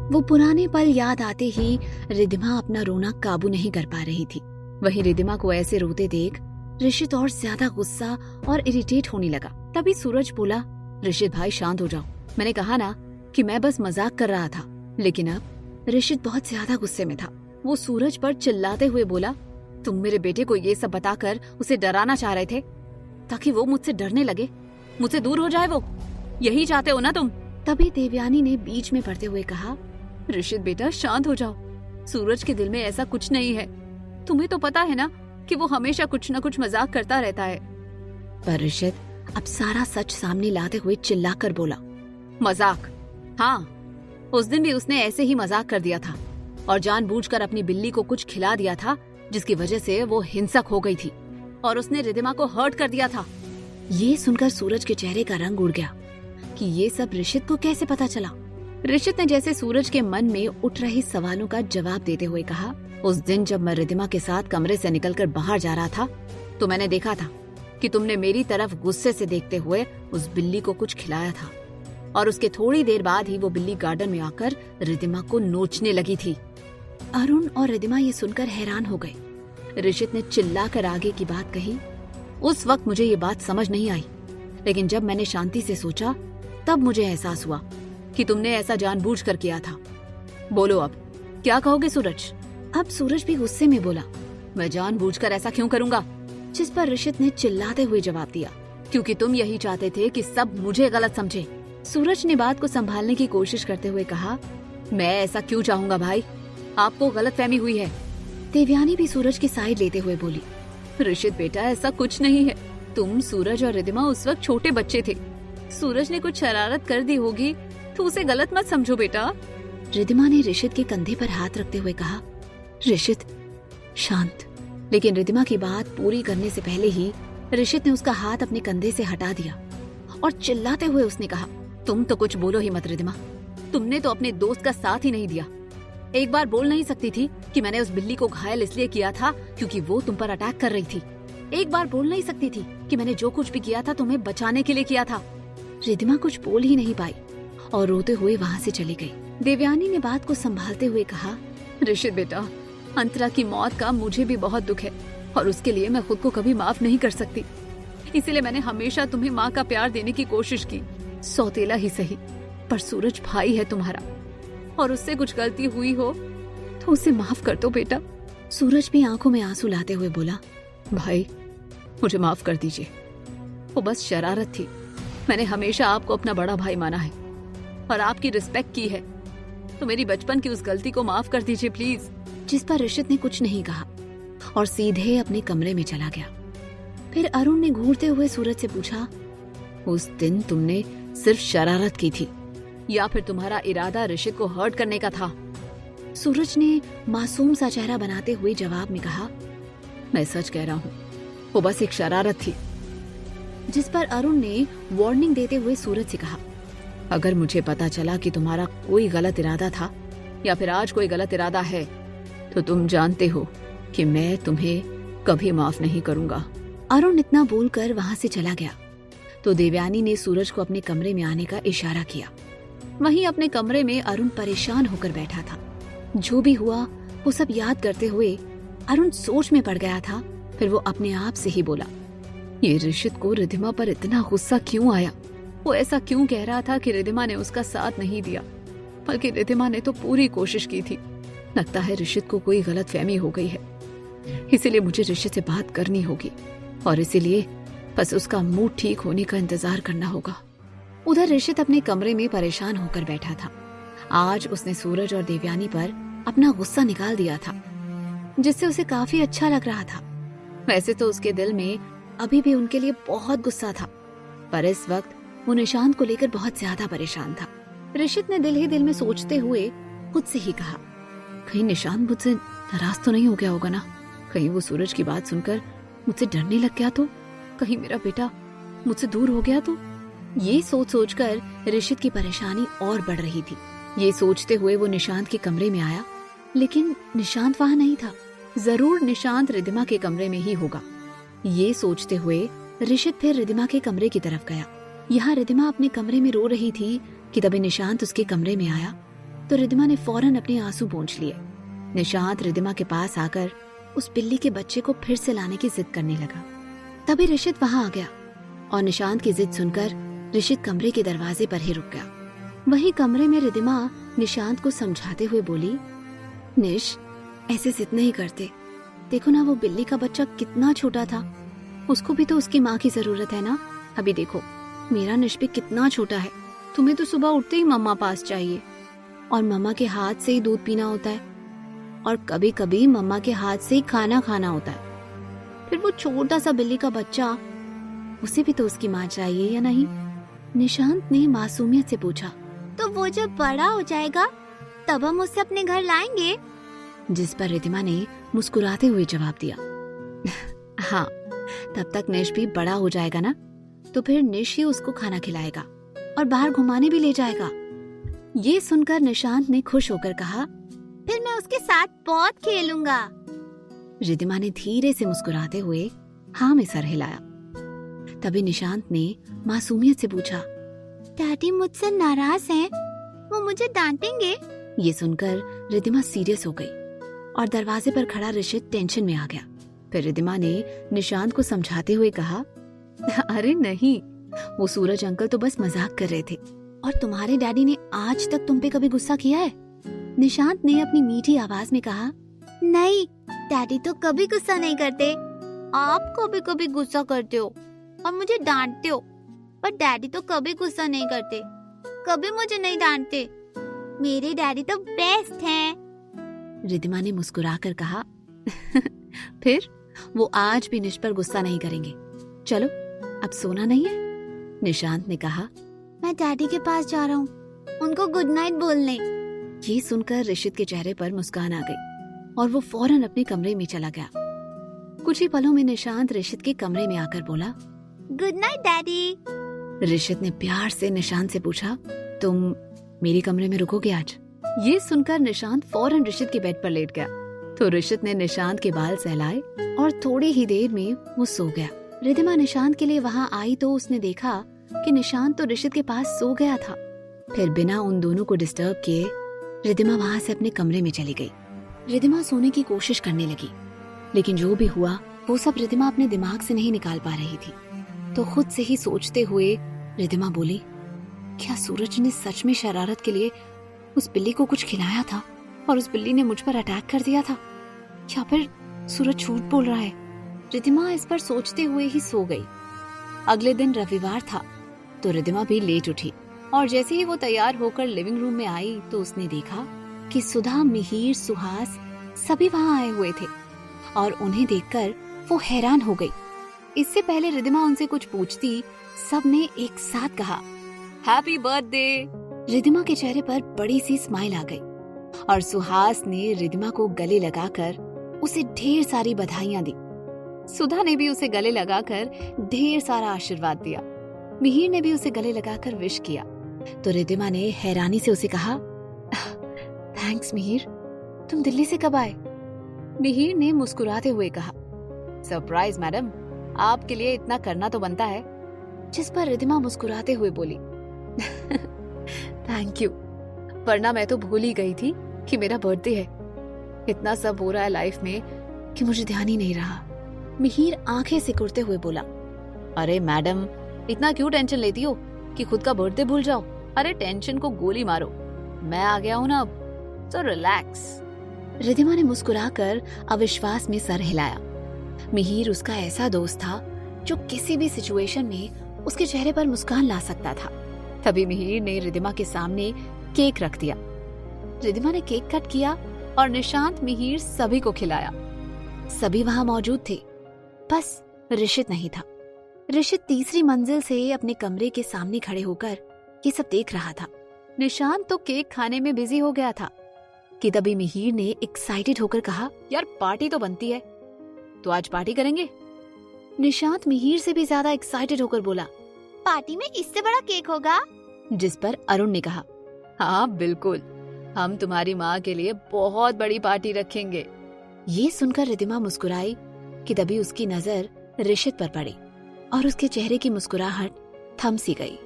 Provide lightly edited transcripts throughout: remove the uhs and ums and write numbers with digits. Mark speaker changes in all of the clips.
Speaker 1: वो पुराने पल याद आते ही रिद्धिमा अपना रोना काबू नहीं कर पा रही थी। वहीं रिद्धिमा को ऐसे रोते देख ऋषित और ज्यादा गुस्सा और इरिटेट होने लगा। तभी सूरज बोला, ऋषित भाई शांत हो जाओ, मैंने कहा ना कि मैं बस मजाक कर रहा था। लेकिन अब ऋषित बहुत ज्यादा गुस्से में था। वो सूरज पर चिल्लाते हुए बोला, तुम मेरे बेटे को ये सब बताकर उसे डराना चाह रहे थे ताकि वो मुझसे डरने लगे, मुझसे दूर हो जाए। वो यही चाहते हो ना तुम? तभी देवयानी ने बीच में पड़ते हुए कहा, ऋषित बेटा शांत हो जाओ, सूरज के दिल में ऐसा कुछ नहीं है। तुम्हें तो पता है ना कि वो हमेशा कुछ न कुछ मजाक करता रहता है। पर ऋषित अब सारा सच सामने लाते हुए चिल्लाकर बोला, मजाक? हाँ, उस दिन भी उसने ऐसे ही मजाक कर दिया था और जानबूझकर अपनी बिल्ली को कुछ खिला दिया था, जिसकी वजह से वो हिंसक हो गई थी और उसने रिद्धिमा को हर्ट कर दिया था। ये सुनकर सूरज के चेहरे का रंग उड़ गया कि ये सब ऋषित को कैसे पता चला। ऋषित ने जैसे सूरज के मन में उठ रहे सवालों का जवाब देते हुए कहा, उस दिन जब मैं रिद्धिमा के साथ कमरे से निकलकर बाहर जा रहा था तो मैंने देखा था कि तुमने मेरी तरफ गुस्से से देखते हुए उस बिल्ली को कुछ खिलाया था और उसके थोड़ी देर बाद ही वो बिल्ली गार्डन में आकर रिद्धिमा को नोचने लगी थी। अरुण और रिद्धिमा ये सुनकर हैरान हो गए। ऋषित ने चिल्लाकर आगे की बात कही, उस वक्त मुझे ये बात समझ नहीं आई, लेकिन जब मैंने शांति से सोचा तब मुझे एहसास हुआ कि तुमने ऐसा जानबूझकर किया था। बोलो अब क्या कहोगे सूरज? अब सूरज भी गुस्से में बोला, मैं जानबूझकर ऐसा क्यों करूंगा? जिस पर ऋषित ने चिल्लाते हुए जवाब दिया, क्योंकि तुम यही चाहते थे कि सब मुझे गलत समझे। सूरज ने बात को संभालने की कोशिश करते हुए कहा, मैं ऐसा क्यों चाहूंगा भाई, आपको गलतफहमी हुई है। देवयानी भी सूरज की साइड लेते हुए बोली, ऋषित बेटा ऐसा कुछ नहीं है, तुम, सूरज और रिद्धिमा उस वक्त छोटे बच्चे थे। सूरज ने कुछ शरारत कर दी होगी तो उसे गलत मत समझो बेटा। रिद्धिमा ने ऋषित के कंधे पर हाथ रखते हुए कहा, ऋषित शांत। लेकिन रिद्धिमा की बात पूरी करने से पहले ही ऋषित ने उसका हाथ अपने कंधे से हटा दिया और चिल्लाते हुए उसने कहा, तुम तो कुछ बोलो ही मत रिद्धिमा, तुमने तो अपने दोस्त का साथ ही नहीं दिया। एक बार बोल नहीं सकती थी कि मैंने उस बिल्ली को घायल इसलिए किया था क्योंकि वो तुम पर अटैक कर रही थी? एक बार बोल नहीं सकती थी कि मैंने जो कुछ भी किया था तुम्हें बचाने के लिए किया था? रिद्धिमा कुछ बोल ही नहीं पाई और रोते हुए वहाँ से चली गई। देवयानी ने बात को संभालते हुए कहा, ऋषित बेटा, अंतरा की मौत का मुझे भी बहुत दुख है और उसके लिए मैं खुद को कभी माफ नहीं कर सकती। इसीलिए मैंने हमेशा तुम्हें माँ का प्यार देने की कोशिश की, सौतेला ही सही, पर सूरज भाई है तुम्हारा और उससे कुछ गलती हुई हो तो उसे माफ कर दो बेटा। सूरज भी आंखों में आंसू लाते हुए बोला, भाई मुझे माफ कर दीजिए, वो बस शरारत थी। मैंने हमेशा आपको अपना बड़ा भाई माना है और आपकी रिस्पेक्ट की है, तो मेरी बचपन की उस गलती को माफ कर दीजिए प्लीज। जिस पर ऋषित ने कुछ नहीं कहा और सीधे अपने कमरे में चला गया। फिर अरुण ने घूरते हुए सूरज से पूछा, उस दिन तुमने सिर्फ शरारत की थी या फिर तुम्हारा इरादा ऋषित को हर्ट करने का था? सूरज ने मासूम सा चेहरा बनाते हुए जवाब में कहा, मैं सच कह रहा हूँ, वो बस एक शरारत थी। जिस पर अरुण ने वार्निंग देते हुए सूरज से कहा, अगर मुझे पता चला कि तुम्हारा कोई गलत इरादा था या फिर आज कोई गलत इरादा है तो तुम जानते हो कि मैं तुम्हें कभी माफ नहीं करूंगा। अरुण इतना बोलकर वहां से चला गया तो देवयानी ने सूरज को अपने कमरे में आने का इशारा किया। वहीं अपने कमरे में अरुण परेशान होकर बैठा था। जो भी हुआ वो सब याद करते हुए अरुण सोच में पड़ गया था। फिर वो अपने आप से ही बोला, ये ऋषित को रिद्धिमा पर इतना गुस्सा क्यों आया? वो ऐसा क्यों कह रहा था कि रिद्धिमा ने उसका साथ नहीं दिया, बल्कि रिद्धिमा ने तो पूरी कोशिश की थी। लगता है ऋषित को कोई गलतफहमी हो गई है, इसीलिए मुझे ऋषित से बात करनी होगी और इसीलिए बस उसका मूड ठीक होने का इंतजार करना होगा। उधर ऋषित अपने कमरे में परेशान होकर बैठा था। आज उसने सूरज और देवयानी पर अपना गुस्सा निकाल दिया था, जिससे उसे काफी अच्छा लग रहा था। वैसे तो उसके दिल में अभी भी उनके लिए बहुत गुस्सा था, पर इस वक्त वो निशांत को लेकर बहुत ज्यादा परेशान था। ऋषित ने दिल ही दिल में सोचते हुए खुद से ही कहा, कहीं निशांत मुझसे नाराज तो नहीं हो गया होगा ना? कहीं वो सूरज की बात सुनकर मुझसे डरने लग गया तो? कहीं मेरा बेटा मुझसे दूर हो गया तो? ये सोच सोचकर ऋषित की परेशानी और बढ़ रही थी। ये सोचते हुए वो निशांत के कमरे में आया, लेकिन निशांत वहाँ नहीं था। जरूर निशांत रिद्धिमा के कमरे में ही होगा। ये सोचते हुए ऋषित फिर रिद्धिमा के कमरे की तरफ गया। यहाँ रिद्धिमा अपने कमरे में रो रही थी कि तभी निशांत उसके कमरे में आया तो रिद्धिमा ने फौरन अपने आंसू पोंछ लिए। निशांत रिद्धिमा के पास आकर उस बिल्ली के बच्चे को फिर से लाने की जिद करने लगा। तभी ऋषित वहां आ गया और निशांत की जिद सुनकर ऋषित कमरे के दरवाजे पर ही रुक गया। वहीं कमरे में रिद्धिमा निशांत को समझाते हुए बोली, निश, ऐसे जिद नहीं करते। देखो ना, वो बिल्ली का बच्चा कितना छोटा था, उसको भी तो उसकी माँ की जरूरत है ना। अभी देखो, मेरा निश भी कितना छोटा है। तुम्हें तो सुबह उठते ही मम्मा पास चाहिए और मम्मा के हाथ से ही दूध पीना होता है और कभी कभी मम्मा के हाथ से ही खाना खाना होता है। फिर वो छोटा सा बिल्ली का बच्चा, उसे भी तो उसकी माँ चाहिए या नहीं? निशांत ने मासूमियत से पूछा।
Speaker 2: तो वो जब बड़ा हो जाएगा तब हम उसे अपने घर लाएंगे?
Speaker 1: जिस पर रिद्धिमा ने मुस्कुराते हुए जवाब दिया, हाँ, तब तक निश भी बड़ा हो जाएगा ना, तो फिर निश ही उसको खाना खिलाएगा और बाहर घुमाने भी ले जाएगा। ये सुनकर निशांत ने खुश होकर कहा,
Speaker 2: फिर मैं उसके साथ बहुत खेलूंगा।
Speaker 1: रिद्धिमा ने धीरे से मुस्कुराते हुए हाँ में सर हिलाया। तभी निशांत ने मासूमियत से पूछा,
Speaker 2: डैडी मुझसे नाराज हैं? वो मुझे डांटेंगे?
Speaker 1: ये सुनकर रिद्धिमा सीरियस हो गई और दरवाजे पर खड़ा ऋषित टेंशन में आ गया। फिर रिद्धिमा ने निशांत को समझाते हुए कहा, अरे नहीं, वो सूरज अंकल तो बस मजाक कर रहे थे और तुम्हारे डैडी ने आज तक तुम पे कभी गुस्सा किया है? निशांत ने अपनी मीठी आवाज में कहा,
Speaker 2: नहीं, डैडी तो कभी गुस्सा नहीं करते। आप कभी कभी गुस्सा करते हो और मुझे डांटते हो, पर डैडी तो कभी गुस्सा नहीं करते, कभी मुझे नहीं डांटते। मेरे डैडी तो बेस्ट हैं।
Speaker 1: रिद्धिमा ने मुस्कुराकर कहा, फिर वो आज भी निश पर गुस्सा नहीं करेंगे। चलो, अब सोना नहीं है? निशांत ने कहा,
Speaker 2: मैं डैडी के पास जा रहा हूँ, उनको गुड नाइट बोलने।
Speaker 1: ये सुनकर ऋषित के चेहरे पर मुस्कान आ गई और वो फौरन अपने कमरे में चला गया। कुछ ही पलों में निशांत ऋषित के कमरे में आकर बोला,
Speaker 2: गुड नाइट डैडी।
Speaker 1: ऋषित ने प्यार से निशांत से पूछा, तुम मेरे कमरे में रुकोगे आज? ये सुनकर निशांत फौरन ऋषित के बेड पर लेट गया। तो ऋषित ने निशांत के बाल सहलाए और थोड़ी ही देर में वो सो गया। रिद्धिमा निशांत के लिए वहां आई तो उसने देखा कि निशांत तो ऋषित के पास सो गया था। फिर बिना उन दोनों को डिस्टर्ब किए रिद्धिमा वहां से अपने कमरे में चली गई। रिद्धिमा सोने की कोशिश करने लगी, लेकिन जो भी हुआ वो सब रिद्धिमा अपने दिमाग से नहीं निकाल पा रही थी। तो खुद से ही सोचते हुए रिद्धिमा बोली, क्या सूरज ने सच में शरारत के लिए उस बिल्ली को कुछ खिलाया था और उस बिल्ली ने मुझ पर अटैक कर दिया था, या फिर सूरज झूठ बोल रहा है? रिद्धिमा इस पर सोचते हुए ही सो गई। अगले दिन रविवार था तो रिद्धिमा भी लेट उठी और जैसे ही वो तैयार होकर लिविंग रूम में आई तो उसने देखा कि सुधा, मिहिर, सुहास सभी वहां आए हुए थे और उन्हें देखकर वो हैरान हो गई। इससे पहले रिद्धिमा उनसे कुछ पूछती, सबने एक साथ कहा, हैप्पी बर्थडे। रिद्धिमा के चेहरे पर बड़ी सी स्माइल आ गई और सुहास ने रिद्धिमा को गले लगाकर उसे ढेर सारी बधाइयां दी। सुधा ने भी उसे गले लगाकर ढेर सारा आशीर्वाद दिया। मिहिर ने भी उसे गले लगाकर विश किया। तो रिद्धिमा ने हैरानी से उसे कहा, थैंक्स मिहिर, तुम दिल्ली से कब आए? मिहिर ने मुस्कुराते हुए कहा, सरप्राइज मैडम, आपके लिए इतना करना तो बनता है। जिस पर रिद्धिमा मुस्कुराते हुए बोली, थैंक यू, वरना मैं तो भूल ही गई थी कि मेरा बर्थडे है। इतना सब हो रहा है लाइफ में कि मुझे ध्यान ही नहीं रहा। मिहिर आंखें सिकुड़ते हुए बोला, अरे मैडम, इतना क्यों टेंशन लेती हो कि खुद का बर्थडे भूल जाओ? अरे टेंशन को गोली मारो, मैं आ गया हूं ना अब, तो रिलैक्स। रिद्धिमा ने मुस्कुराकर अविश्वास में सर हिलाया। मिहिर उसका ऐसा दोस्त था जो किसी भी सिचुएशन में उसके चेहरे पर मुस्कान ला सकता था। तभी मिहिर ने रिद्धिमा के सामने केक रख दिया। रिद्धिमा ने केक कट किया और निशांत, मिहिर सभी को खिलाया। सभी वहां मौजूद थे, बस ऋषित नहीं था। ऋषित तीसरी मंजिल से अपने कमरे के सामने खड़े होकर ये सब देख रहा था। निशांत तो केक खाने में बिजी हो गया था कि तभी मिहिर ने एक्साइटेड होकर कहा, यार पार्टी तो बनती है, तो आज पार्टी करेंगे? निशांत मिहिर से भी ज्यादा एक्साइटेड होकर बोला,
Speaker 2: पार्टी में इससे बड़ा केक होगा?
Speaker 1: जिस पर अरुण ने कहा, हाँ बिल्कुल, हम तुम्हारी माँ के लिए बहुत बड़ी पार्टी रखेंगे। ये सुनकर रिद्धिमा मुस्कुराई कि तभी उसकी नजर ऋषित पर पड़ी और उसके चेहरे की मुस्कुराहट थम सी गई।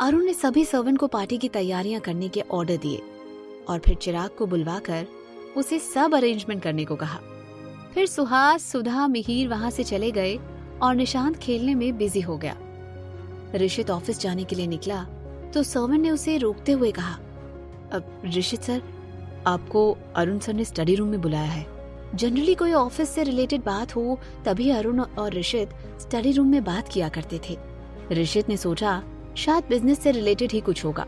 Speaker 1: अरुण ने सभी सर्वेंट को पार्टी की तैयारियां करने के ऑर्डर दिए और फिर चिराग को बुलवाकर उसे सब अरेंजमेंट करने को कहा। फिर सुहास, सुधा, मिहिर वहां से चले गए और निशांत खेलने में बिजी हो गया। ऋषित ऑफिस जाने के लिए निकला तो सर्वेंट ने उसे रोकते हुए कहा, अब ऋषित सर, आपको अरुण सर ने स्टडी रूम में बुलाया है। जनरली कोई ऑफिस से रिलेटेड बात हो तभी अरुण और ऋषित स्टडी रूम में बात किया करते थे। ऋषित ने सोचा शायद बिजनेस से रिलेटेड ही कुछ होगा,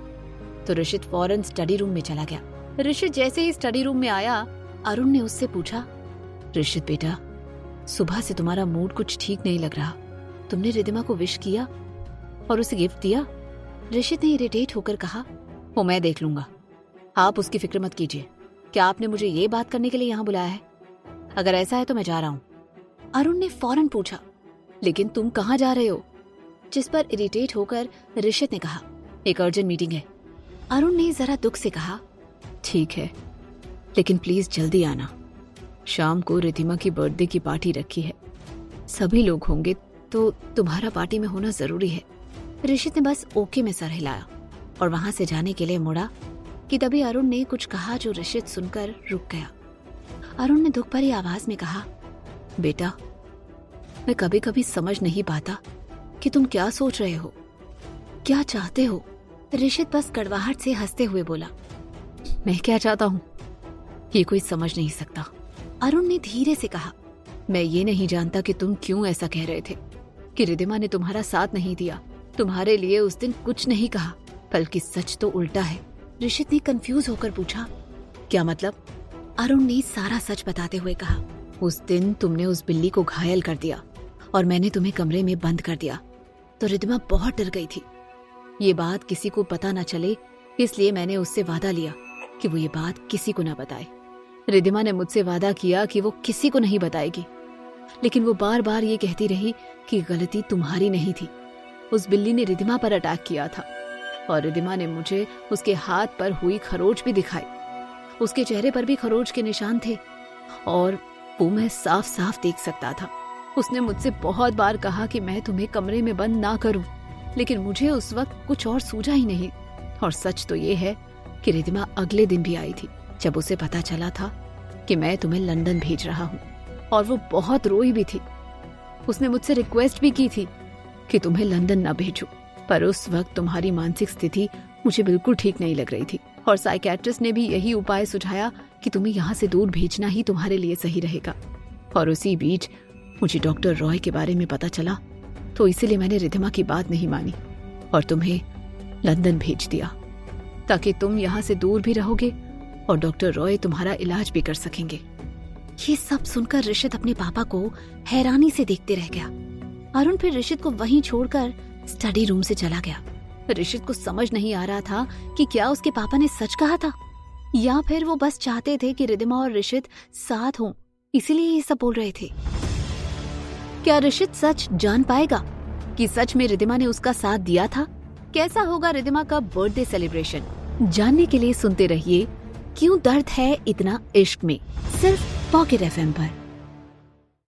Speaker 1: तो ऋषित फौरन स्टडी रूम में चला गया। ऋषित जैसे ही स्टडी रूम में आया, अरुण ने उससे पूछा, ऋषित बेटा, सुबह से तुम्हारा मूड कुछ ठीक नहीं लग रहा। तुमने रिद्धिमा को विश किया और उसे गिफ्ट दिया? ऋषित ने इरिटेट होकर कहा, वो मैं देख लूंगा, आप उसकी फिक्र मत कीजिए। क्या आपने मुझे ये बात करने के लिए यहाँ बुलाया है? अगर ऐसा है तो मैं जा रहा हूँ। अरुण ने फौरन पूछा, लेकिन तुम कहाँ जा रहे हो? जिस पर इरिटेट होकर ऋषित ने कहा, एक अर्जेंट मीटिंग है। अरुण ने जरा दुख से कहा, ठीक है, लेकिन प्लीज जल्दी आना। शाम को रिद्धिमा की बर्थडे की पार्टी रखी है, सभी लोग होंगे तो तुम्हारा पार्टी में होना जरूरी है। ऋषित ने बस ओके में सर हिलाया और वहां से जाने के लिए मुड़ा कि तभी अरुण ने कुछ कहा जो ऋषित सुनकर रुक गया। अरुण ने दुख भरी आवाज में कहा, बेटा, मैं कभी कभी समझ नहीं पाता कि तुम क्या सोच रहे हो, क्या चाहते हो। ऋषित बस कड़वाहट से हंसते हुए बोला, मैं क्या चाहता हूँ ये कोई समझ नहीं सकता। अरुण ने धीरे से कहा, मैं ये नहीं जानता कि तुम क्यों ऐसा कह रहे थे कि रिद्धिमा ने तुम्हारा साथ नहीं दिया, तुम्हारे लिए उस दिन कुछ नहीं कहा, बल्कि सच तो उल्टा है। ऋषित ने कंफ्यूज होकर पूछा, क्या मतलब? अरुण ने सारा सच बताते हुए कहा, उस दिन तुमने उस बिल्ली को घायल कर दिया और मैंने तुम्हें कमरे में बंद कर दिया, तो रिद्धिमा बहुत डर गई थी। ये बात किसी को पता न चले, इसलिए मैंने उससे वादा लिया कि वो ये बात किसी को न बताए। रिद्धिमा ने मुझसे वादा किया कि वो किसी को नहीं बताएगी, लेकिन वो बार बार ये कहती रही कि गलती तुम्हारी नहीं थी। उस बिल्ली ने रिद्धिमा पर अटैक किया था और रिद्धिमा ने मुझे उसके हाथ पर हुई खरोच भी दिखाई। उसके चेहरे पर भी खरोच के निशान थे और वो मैं साफ साफ देख सकता था। उसने मुझसे बहुत बार कहा कि मैं तुम्हें कमरे में बंद ना करूं, लेकिन मुझे उस वक्त कुछ और सूझा ही नहीं। और सच तो ये है कि रिद्धिमा अगले दिन भी आई थी, जब उसे पता चला था कि मैं तुम्हें लंदन भेज रहा हूँ, और वो बहुत रोई भी थी। उसने मुझसे रिक्वेस्ट भी की थी कि तुम्हें लंदन न भेजूं, पर उस वक्त तुम्हारी मानसिक स्थिति मुझे बिल्कुल ठीक नहीं लग रही थी और साइकियाट्रिस्ट ने भी यही उपाय सुझाया कि तुम्हें यहाँ से दूर भेजना ही तुम्हारे लिए सही रहेगा। और उसी बीच मुझे डॉक्टर रॉय के बारे में पता चला, तो इसीलिए मैंने रिद्धिमा की बात नहीं मानी और तुम्हें लंदन भेज दिया, ताकि तुम यहाँ से दूर भी रहोगे और डॉक्टर रॉय तुम्हारा इलाज भी कर सकेंगे। ये सब सुनकर ऋषित अपने पापा को हैरानी से देखते रह गया। अरुण फिर ऋषित को वहीं छोड़कर स्टडी रूम से चला गया। ऋषित को समझ नहीं आ रहा था कि क्या उसके पापा ने सच कहा था या फिर वो बस चाहते थे कि रिद्धिमा और ऋषित साथ हों, इसीलिए ये सब बोल रहे थे। क्या ऋषित सच जान पाएगा कि सच में रिद्धिमा ने उसका साथ दिया था? कैसा होगा रिद्धिमा का बर्थडे सेलिब्रेशन? जानने के लिए सुनते रहिए क्यों दर्द है इतना इश्क में, सिर्फ पॉकेट FM पर।